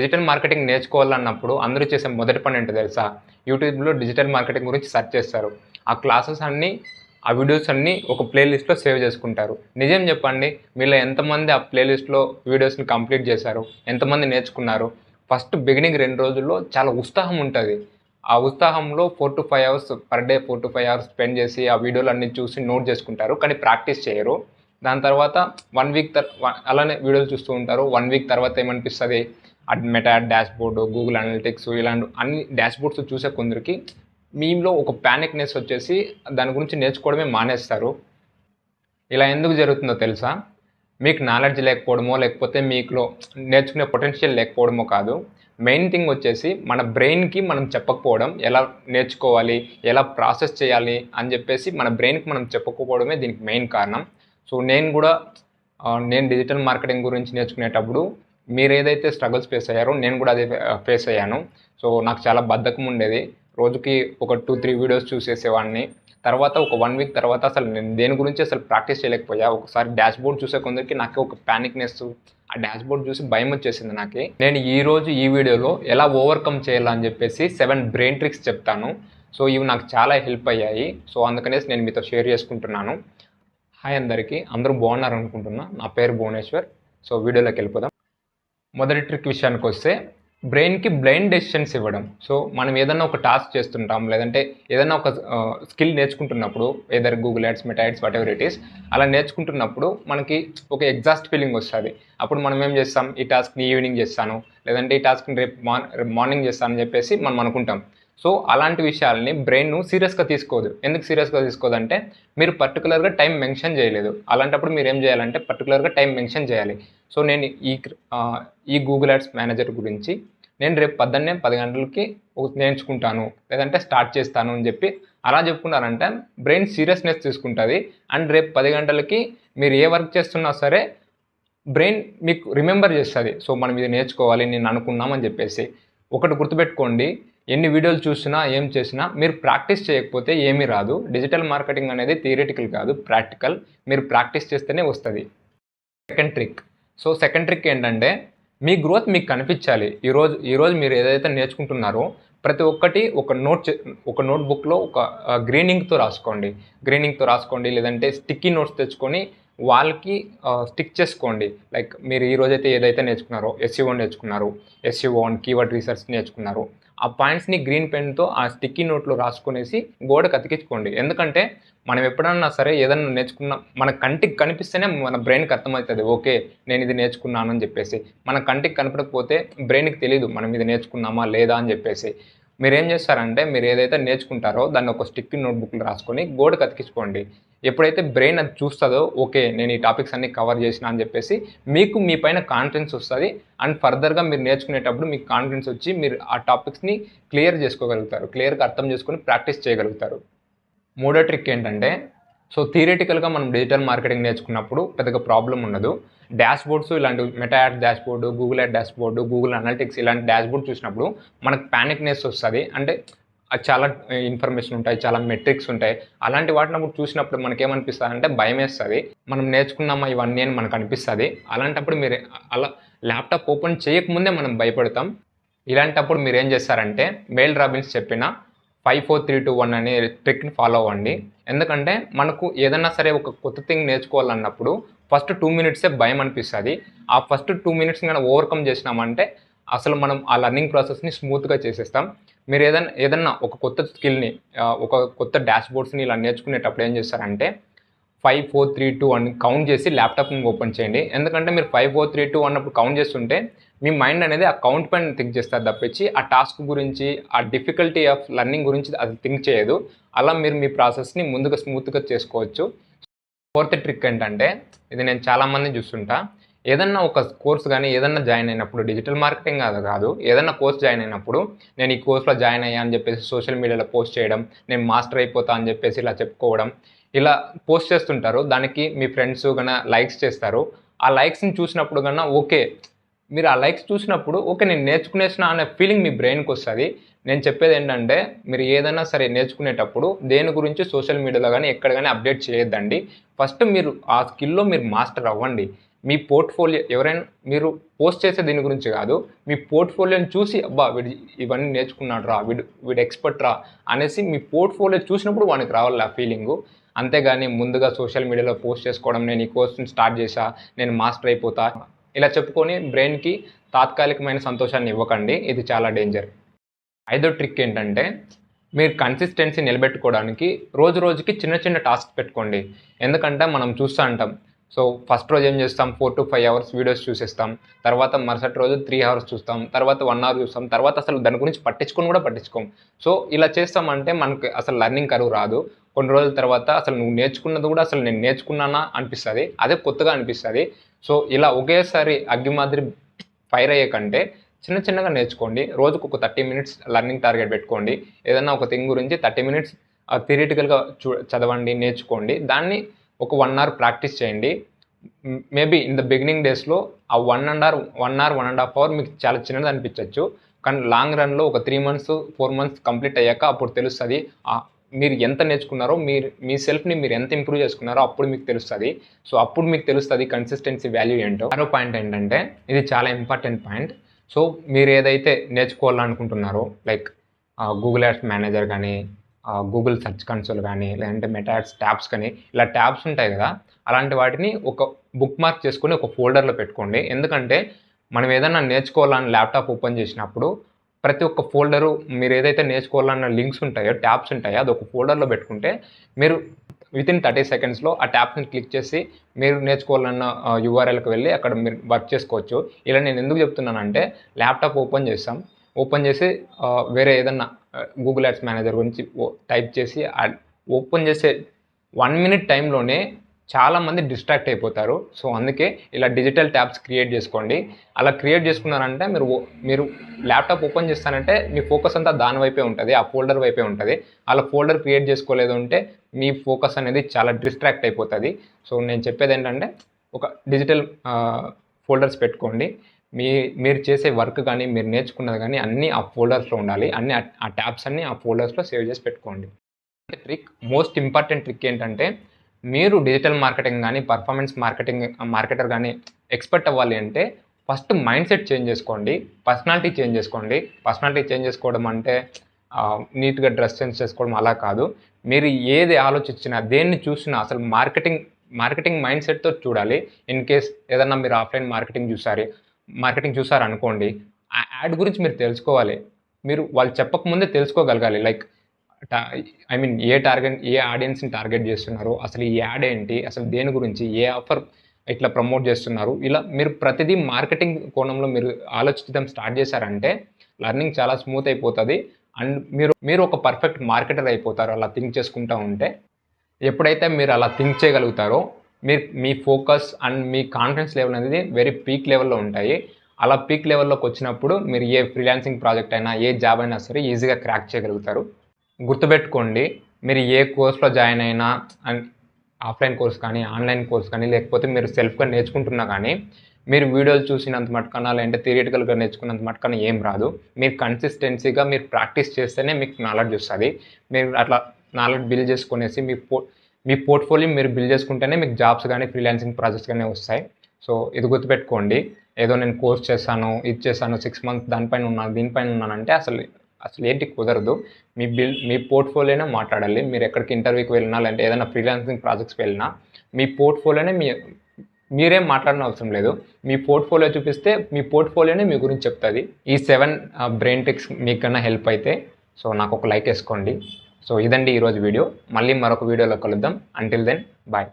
Digital marketing నేర్చుకోవాలన్నప్పుడు అందరూ చేసే మొదటి పని ఏంటో తెలుసా? యూట్యూబ్‌లో డిజిటల్ మార్కెటింగ్ గురించి సెర్చ్ చేస్తారు. ఆ క్లాసెస్ అన్నీ, ఆ వీడియోస్ అన్నీ ఒక ప్లేలిస్ట్‌లో సేవ్ చేసుకుంటారు. నిజం చెప్పండి, మీలో ఎంతమంది ఆ ప్లేలిస్ట్‌లో వీడియోస్‌ని కంప్లీట్ చేశారు? ఎంతమంది నేర్చుకున్నారు? ఫస్ట్ బిగినింగ్ 2 రోజుల్లో చాలా ఉత్సాహం ఉంటది. ఆ ఉత్సాహంలో 4-5 hours per day 4-5 hours spend చేసి ఆ వీడియోలన్నీ చూసి నోట్ చేసుకుంటారు. కానీ ప్రాక్టీస్ చేయరు. దాని తర్వాత 1 వీక్ అలానే వీడియోలు చూస్తూ ఉంటారు. 1 వీక్ తర్వాత ఏమనిపిస్తది? మెటా డాష్‌బోర్డ్, గూగుల్ అనలిటిక్స్ ఇలాంటి అన్ని డాష్‌బోర్డ్స్ చూసే కొందరికి మీలో ఒక పానిక్‌నెస్ వచ్చేసి దాని గురించి నేర్చుకోవడమే మానేస్తారు. ఇలా ఎందుకు జరుగుతుందో తెలుసా? మీకు నాలెడ్జ్ లేకపోవడమో, లేకపోతే మీకులో నేర్చుకునే పొటెన్షియల్ లేకపోవడమో కాదు. మెయిన్ థింగ్ వచ్చేసి మన బ్రెయిన్‌కి మనం చెప్పకపోవడం. ఎలా నేర్చుకోవాలి, ఎలా ప్రాసెస్ చేయాలి అని చెప్పేసి మన బ్రెయిన్‌కి మనం చెప్పకపోవడమే దీనికి మెయిన్ కారణం. సో నేను కూడా నేను డిజిటల్ మార్కెటింగ్ గురించి నేర్చుకునేటప్పుడు మీరేదైతే స్ట్రగుల్స్ ఫేస్ అయ్యారో నేను కూడా అదే ఫేస్ అయ్యాను. సో నాకు చాలా బద్ధకం ఉండేది. రోజుకి ఒక 2-3 వీడియోస్ చూసేసేవాడిని. తర్వాత ఒక 1 వీక్ తర్వాత అసలు నేను దేని గురించి అసలు ప్రాక్టీస్ చేయలేకపోయా. ఒకసారి డాష్‌బోర్డ్ చూసే కొందరికి నాకే ఒక పానిక్‌నెస్, ఆ డాష్‌బోర్డ్ చూసి భయమొచ్చేసింది నాకి. నేను ఈరోజు ఈ వీడియోలో ఎలా ఓవర్‌కమ్ చేయాలా అని చెప్పేసి 7 బ్రెయిన్ ట్రిక్స్ చెప్తాను. సో ఇవి నాకు చాలా హెల్ప్ అయ్యాయి. సో అందుకనేసి నేను మీతో షేర్ చేసుకుంటున్నాను. హాయ్ అందరికీ. అందరూ బాగున్నారనుకుంటున్నా. నా పేరు భువనేశ్వర్. సో వీడియోలోకెళ్ళిపోదాం. మొదటి ట్రిక్ విషయానికొస్తే బ్రెయిన్‌కి బ్లైండ్ డెసిషన్స్ ఇవ్వడం. సో మనం ఏదన్నా ఒక టాస్క్ చేస్తుంటాం, లేదంటే ఏదన్నా ఒక స్కిల్ నేర్చుకుంటున్నప్పుడు either Google ads, Meta ads whatever it is, అలా నేర్చుకుంటున్నప్పుడు మనకి ఒక ఎగ్జాస్ట్ ఫీలింగ్ వస్తది. అప్పుడు మనం ఏం చేస్తాం? ఈ టాస్క్‌ని ఈవినింగ్ చేస్తాను, లేదంటే ఈ టాస్క్‌ని రేపు మార్నింగ్ చేస్తాను అని చెప్పేసి మనం అనుకుంటాం. సో అలాంటి విషయాల్ని బ్రెయిన్ సీరియస్‌గా తీసుకోదు. ఎందుకు సీరియస్‌గా తీసుకోదంటే మీరు పర్టిక్యులర్‌గా టైం మెన్షన్ చేయలేదు. అలాంటప్పుడు మీరేం చేయాలంటే పర్టిక్యులర్‌గా టైం మెన్షన్ చేయాలి. సో నేను ఈ గూగుల్ యాడ్స్ మేనేజర్ గురించి నేను రేపు పొద్దున్నే 10 గంటలకి నేర్చుకుంటాను, లేదంటే స్టార్ట్ చేస్తాను అని చెప్పి అలా చెప్పుకున్నారంటే బ్రెయిన్ సీరియస్‌నెస్ తీసుకుంటుంది. అండ్ రేపు 10 గంటలకి మీరు ఏ వర్క్ చేస్తున్నా సరే బ్రెయిన్ మీకు రిమెంబర్ చేస్తుంది. సో మనం ఇది నేర్చుకోవాలి, నేను అనుకున్నాం అని చెప్పేసి. ఒకటి గుర్తుపెట్టుకోండి, ఎన్ని వీడియోలు చూసినా ఏం చేసినా మీరు ప్రాక్టీస్ చేయకపోతే ఏమీ రాదు. డిజిటల్ మార్కెటింగ్ అనేది థియరిటికల్ కాదు, ప్రాక్టికల్. మీరు ప్రాక్టీస్ చేస్తేనే వస్తుంది. Second trick. So second trick ఏంటంటే మీ గ్రోత్ మీకు కనిపించాలి. ఈరోజు మీరు ఏదైతే నేర్చుకుంటున్నారో ప్రతి ఒక్కటి ఒక నోట్బుక్లో ఒక గ్రీన్ ఇంక్తో రాసుకోండి, లేదంటే స్టిక్కీ నోట్స్ తెచ్చుకొని వాళ్ళకి స్టిక్ చేసుకోండి. లైక్ మీరు ఈరోజైతే ఏదైతే నేర్చుకున్నారో ఎస్ఈఓ అండ్ కీవర్డ్ రీసెర్చ్ నేర్చుకున్నారు, ఆ పాయింట్స్ని గ్రీన్ పెన్తో ఆ స్టిక్కీ నోట్లో రాసుకునేసి గోడకు అతికించుకోండి. ఎందుకంటే మనం ఎప్పుడన్నా సరే ఏదన్నా నేర్చుకున్న మన కంటికి కనిపిస్తేనే మన బ్రెయిన్కి అర్థమవుతుంది, ఓకే నేను ఇది నేర్చుకున్నాను అని చెప్పేసి. మన కంటికి కనపడకపోతే బ్రెయిన్కి తెలియదు మనం ఇది నేర్చుకున్నామా లేదా అని చెప్పేసి. మీరేం చేస్తారంటే మీరు ఏదైతే నేర్చుకుంటారో దాన్ని ఒక స్టిక్కీ నోట్బుక్లో రాసుకొని గోడకు అతికించుకోండి. ఎప్పుడైతే బ్రెయిన్ అది చూస్తుందో ఓకే నేను ఈ టాపిక్స్ అన్ని కవర్ చేసిన అని చెప్పేసి మీకు మీ పైన కాన్ఫిడెన్స్ వస్తుంది. అండ్ ఫర్దర్గా మీరు నేర్చుకునేటప్పుడు మీకు కాన్ఫిడెన్స్ వచ్చి మీరు ఆ టాపిక్స్ని క్లియర్గా అర్థం చేసుకొని ప్రాక్టీస్ చేయగలుగుతారు. మూడో ట్రిక్ ఏంటంటే, సో థియరిటికల్‌గా మనం డిజిటల్ మార్కెటింగ్ నేర్చుకున్నప్పుడు పెద్దగా ప్రాబ్లమ్ ఉండదు. డాష్‌బోర్డ్స్ ఇలాంటివి meta add dashboard, Google add dashboard, Google analytics ఇలాంటి డాష్‌బోర్డ్ చూసినప్పుడు మనకు పానిక్‌నెస్ వస్తది. అంటే అది చాలా ఇన్ఫర్మేషన్ ఉంటాయి, చాలా మెట్రిక్స్ ఉంటాయి. అలాంటి వాటినప్పుడు చూసినప్పుడు మనకేమనిపిస్తదంటే భయమేస్తది. మనం నేర్చుకున్నామా ఇవన్నీ అని మనకు అనిపిస్తది. అలాంటప్పుడు మీరు అలా ల్యాప్‌టాప్ ఓపెన్ చేయకముందే మనం భయపడతాం. ఇలాంటప్పుడు మీరేం చేస్తారంటే మేల్ రాబిన్స్ చెప్పిన 5, 4, 3, 2, 1 అనే ట్రిక్‌ని ఫాలో అవ్వండి. ఎందుకంటే మనకు ఏదన్నా సరే ఒక కొత్త థింగ్ నేర్చుకోవాలన్నప్పుడు ఫస్ట్ 2 మినిట్సే భయం అనిపిస్తది. ఆ ఫస్ట్ 2 మినిట్స్‌ని గనక ఓవర్‌కమ్ చేసినామంటే అసలు మనం ఆ లెర్నింగ్ ప్రాసెస్‌ని స్మూత్‌గా చేసేస్తాం. మీరు ఏదన్నా ఒక కొత్త స్కిల్‌ని ఒక కొత్త డాష్‌బోర్డ్స్‌ని ఇలా నేర్చుకునేటప్పుడు ఏం చేస్తారంటే 5, 4, 3, 2 అని కౌంట్ చేసి ల్యాప్‌టాప్‌ని ఓపెన్ చేయండి. ఎందుకంటే మీరు 5, 4, 3, 2 అన్నప్పుడు కౌంట్ చేస్తుంటే మీ మైండ్ అనేది ఆ కౌంట్ పైన థింక్ చేస్తారు తప్పించి ఆ టాస్క్ గురించి, ఆ డిఫికల్టీ ఆఫ్ లెర్నింగ్ గురించి అది థింక్ చేయదు. అలా మీరు మీ ప్రాసెస్‌ని ముందుగా స్మూత్‌గా చేసుకోవచ్చు. ఫోర్త్ ట్రిక్ ఏంటంటే, ఇది నేను చాలామందిని చూస్తుంటా. ఏదన్నా ఒక కోర్స్ గానీ, ఏదన్నా జాయిన్ అయినప్పుడు డిజిటల్ మార్కెటింగ్ కాదు, ఏదన్నా కోర్స్ జాయిన్ అయినప్పుడు నేను ఈ కోర్స్‌లో జాయిన్ అయ్యా అని చెప్పేసి సోషల్ మీడియాలో పోస్ట్ చేయడం, నేను మాస్టర్ అయిపోతా అని చెప్పేసి ఇలా చెప్పుకోవడం, ఇలా పోస్ట్ చేస్తుంటారు. దానికి మీ ఫ్రెండ్స్ లైక్స్ చేస్తారు. ఆ లైక్స్‌ని చూసినప్పుడు ఓకే, మీరు ఆ లైక్స్ చూసినప్పుడు ఓకే నేను నేర్చుకునేసిన అనే ఫీలింగ్ మీ బ్రెయిన్‌కొస్తది. నేను చెప్పేదేంటంటే మీరు ఏదైనా సరే నేర్చుకునేటప్పుడు దేని గురించి సోషల్ మీడియాలో గానీ, ఎక్కడ గానీ అప్డేట్ చేయొద్దండి. ఫస్ట్ మీరు ఆ స్కిల్‌లో మీరు మాస్టర్ అవ్వండి. మీ పోర్ట్ఫోలియో ఎవరైనా మీరు పోస్ట్ చేసే దీని గురించి కాదు, మీ పోర్ట్ఫోలియోని చూసి అబ్బా వీడు ఇవన్నీ నేర్చుకున్నాడు రా, వీడు ఎక్స్పర్ట్ రా అనేసి మీ పోర్ట్ఫోలియో చూసినప్పుడు వానికి రావాలి ఆ ఫీలింగు. అంతేగాని ముందుగా సోషల్ మీడియాలో పోస్ట్ చేసుకోవడం, నేను ఈ కోర్స్ని స్టార్ట్ చేశా, నేను మాస్టర్ అయిపోతా, ఇలా చెప్పుకొని బ్రెయిన్కి తాత్కాలికమైన సంతోషాన్ని ఇవ్వకండి. ఇది చాలా డేంజర్. ఐదో ట్రిక్ ఏంటంటే, మీరు కన్సిస్టెన్సీ నిలబెట్టుకోవడానికి రోజు రోజుకి చిన్న చిన్న టాస్క్ పెట్టుకోండి. ఎందుకంటే మనం చూస్తూ ఉంటాం, సో ఫస్ట్ రోజు ఏం చేస్తాం, 4 to 5 hours వీడియోస్ చూసేస్తాం, తర్వాత మరుసటి రోజు 3 hours చూస్తాం, తర్వాత 1 hour చూస్తాం, తర్వాత అసలు దాని గురించి పట్టించుకోం. సో ఇలా చేస్తామంటే మనకి అసలు లెర్నింగ్ కర్వ్ రాదు. కొన్ని రోజుల తర్వాత అసలు నువ్వు నేర్చుకున్నది కూడా అసలు నేను నేర్చుకున్నానా అనిపిస్తుంది, అదే కొత్తగా అనిపిస్తుంది. సో ఇలా ఒకేసారి అగ్గి మాదిరి ఫైర్ అయ్యే కంటే చిన్న చిన్నగా నేర్చుకోండి. రోజుకు ఒక 30 minutes లెర్నింగ్ టార్గెట్ పెట్టుకోండి. ఏదైనా ఒక థింగ్ గురించి 30 minutes థియరిటికల్గా చదవండి, నేర్చుకోండి. దాన్ని ఒక 1 hour ప్రాక్టీస్ చేయండి. మేబీ ఇన్ ద బిగినింగ్ డేస్లో ఆ 1 hour 1.5 hour మీకు చాలా చిన్నది అనిపించవచ్చు. కానీ లాంగ్ రన్లో ఒక 3 months 4 months కంప్లీట్ అయ్యాక అప్పుడు తెలుస్తుంది మీరు ఎంత నేర్చుకున్నారో, మీ సెల్ఫ్ని మీరు ఎంత ఇంప్రూవ్ చేసుకున్నారో అప్పుడు మీకు తెలుస్తుంది. సో అప్పుడు మీకు తెలుస్తుంది కన్సిస్టెన్సీ వాల్యూ ఏంటో. మరో పాయింట్ ఏంటంటే, ఇది చాలా ఇంపార్టెంట్ పాయింట్. సో మీరు ఏదైతే నేర్చుకోవాలనుకుంటున్నారో, లైక్ గూగుల్ యాడ్స్ మేనేజర్ కానీ, గూగుల్ సెర్చ్ కన్సోల్ కానీ, లేదంటే మెటా యాడ్స్ ట్యాబ్స్ కానీ, ఇలా ట్యాబ్స్ ఉంటాయి కదా, అలాంటి వాటిని ఒక బుక్ మార్క్ చేసుకొని ఒక ఫోల్డర్లో పెట్టుకోండి. ఎందుకంటే మనం ఏదైనా నేర్చుకోవాలని ల్యాప్టాప్ ఓపెన్ చేసినప్పుడు ప్రతి ఒక్క ఫోల్డరు మీరు ఏదైతే నేర్చుకోవాలన్న లింక్స్ ఉంటాయో, ట్యాబ్స్ ఉంటాయో, అది ఒక ఫోల్డర్లో పెట్టుకుంటే మీరు వితిన్ 30 secondsలో ఆ ట్యాబ్స్ని క్లిక్ చేసి మీరు నేర్చుకోవాలన్న URLకి వెళ్ళి అక్కడ మీరు వర్క్ చేసుకోవచ్చు. ఇలా నేను ఎందుకు చెప్తున్నానంటే, ల్యాప్టాప్ ఓపెన్ చేసి వేరే ఏదన్నా గూగుల్ యాడ్స్ మేనేజర్ గురించి టైప్ చేసి ఓపెన్ చేసే 1 minute టైంలోనే చాలామంది డిస్ట్రాక్ట్ అయిపోతారు. సో అందుకే ఇలా డిజిటల్ ట్యాబ్స్ క్రియేట్ చేసుకోండి. అలా క్రియేట్ చేసుకున్నారంటే మీరు ల్యాప్టాప్ ఓపెన్ చేస్తానంటే మీ ఫోకస్ అంతా దాని వైపే ఉంటుంది, ఆ ఫోల్డర్ వైపే ఉంటుంది. అలా ఫోల్డర్ క్రియేట్ చేసుకోలేదు అంటే మీ ఫోకస్ అనేది చాలా డిస్ట్రాక్ట్ అయిపోతుంది. సో నేను చెప్పేది ఏంటంటే, ఒక డిజిటల్ ఫోల్డర్స్ పెట్టుకోండి. మీరు చేసే వర్క్ కానీ, మీరు నేర్చుకున్నది కానీ అన్నీ ఆ ఫోల్డర్స్లో ఉండాలి. అన్నీ ఆ ట్యాబ్స్ అన్నీ ఆ ఫోల్డర్స్లో సేవ్ చేసి పెట్టుకోండి. మోస్ట్ ఇంపార్టెంట్ ట్రిక్ ఏంటంటే, మీరు డిజిటల్ మార్కెటింగ్ కానీ, పర్ఫార్మెన్స్ మార్కెటర్ కానీ ఎక్స్పర్ట్ అవ్వాలి అంటే ఫస్ట్ మైండ్ సెట్ చేంజ్ చేసుకోండి, పర్సనాలిటీ చేంజ్ చేసుకోవడం అంటే నీట్గా డ్రెస్ చేంజ్ చేసుకోవడం అలా కాదు. మీరు ఏది ఆలోచించినా, దేన్ని చూసినా అసలు మార్కెటింగ్ మైండ్ సెట్తో చూడాలి. ఇన్ కేస్ ఏదన్నా మీరు ఆఫ్లైన్ మార్కెటింగ్ చూసారనుకోండి, ఆ యాడ్ గురించి మీరు తెలుసుకోవాలి. మీరు వాళ్ళు చెప్పకముందే తెలుసుకోగలగాలి. లైక్ ఏ ఆడియన్స్ని టార్గెట్ చేస్తున్నారు, అసలు ఈ యాడ్ ఏంటి, అసలు దేని గురించి, ఏ ఆఫర్ ఇట్లా ప్రమోట్ చేస్తున్నారు, ఇలా మీరు ప్రతిదీ మార్కెటింగ్ కోణంలో మీరు ఆలోచించడం స్టార్ట్ చేశారంటే లెర్నింగ్ చాలా స్మూత్ అయిపోతుంది. అండ్ మీరు ఒక పర్ఫెక్ట్ మార్కెటర్ అయిపోతారు అలా థింక్ చేసుకుంటూ ఉంటే. ఎప్పుడైతే మీరు అలా థింక్ చేయగలుగుతారో మీ ఫోకస్ అండ్ మీ కాన్ఫిడెన్స్ లెవెల్ అనేది వెరీ పీక్ లెవెల్లో ఉంటాయి. అలా పీక్ లెవెల్లోకి వచ్చినప్పుడు మీరు ఏ ఫ్రీలాన్సింగ్ ప్రాజెక్ట్ అయినా, ఏ జాబ్ అయినా సరే ఈజీగా క్రాక్ చేయగలుగుతారు. గుర్తుపెట్టుకోండి, మీరు ఏ కోర్స్లో జాయిన్ అయినా, అండ్ ఆఫ్లైన్ కోర్స్ కానీ, ఆన్లైన్ కోర్స్ కానీ, లేకపోతే మీరు సెల్ఫ్గా నేర్చుకుంటున్నా కానీ, మీరు వీడియోలు చూసినంత మటుకన్నా, లేదంటే థియరిటికల్గా నేర్చుకున్నంత మటుకన్నా ఏం రాదు. మీరు కన్సిస్టెన్సీగా మీరు ప్రాక్టీస్ చేస్తేనే మీకు నాలెడ్జ్ వస్తుంది. మీరు అట్లా నాలెడ్జ్ బిల్డ్ చేసుకునేసి మీ పోర్ట్ఫోలియో మీరు బిల్డ్ చేసుకుంటేనే మీకు జాబ్స్ కానీ, ఫ్రీలాన్సింగ్ ప్రాజెక్ట్స్ కానీ వస్తాయి. సో ఇది గుర్తుపెట్టుకోండి. ఏదో నేను కోర్స్ చేశాను, ఇది చేశాను, 6 months దీనిపైన ఉన్నానంటే అసలు ఏంటి కుదరదు. మీ పోర్ట్ఫోలియోనే మాట్లాడాలి. మీరు ఎక్కడికి ఇంటర్వ్యూకి వెళ్ళినా, లేదంటే ఏదైనా ఫ్రీలాన్సింగ్ ప్రాజెక్ట్స్కి వెళ్ళినా మీ పోర్ట్ఫోలియోనే మీరేం మాట్లాడిన అవసరం లేదు. మీ పోర్ట్ఫోలియో చూపిస్తే మీ పోర్ట్ఫోలియోనే మీ గురించి చెప్తుంది. ఈ 7 బ్రెయిన్ ట్రిక్స్ మీకన్నా హెల్ప్ అయితే సో నాకు ఒక లైక్ వేసుకోండి. సో ఇదండి ఈరోజు వీడియో. మళ్ళీ మరొక వీడియోలో కలుద్దాం. Until then bye.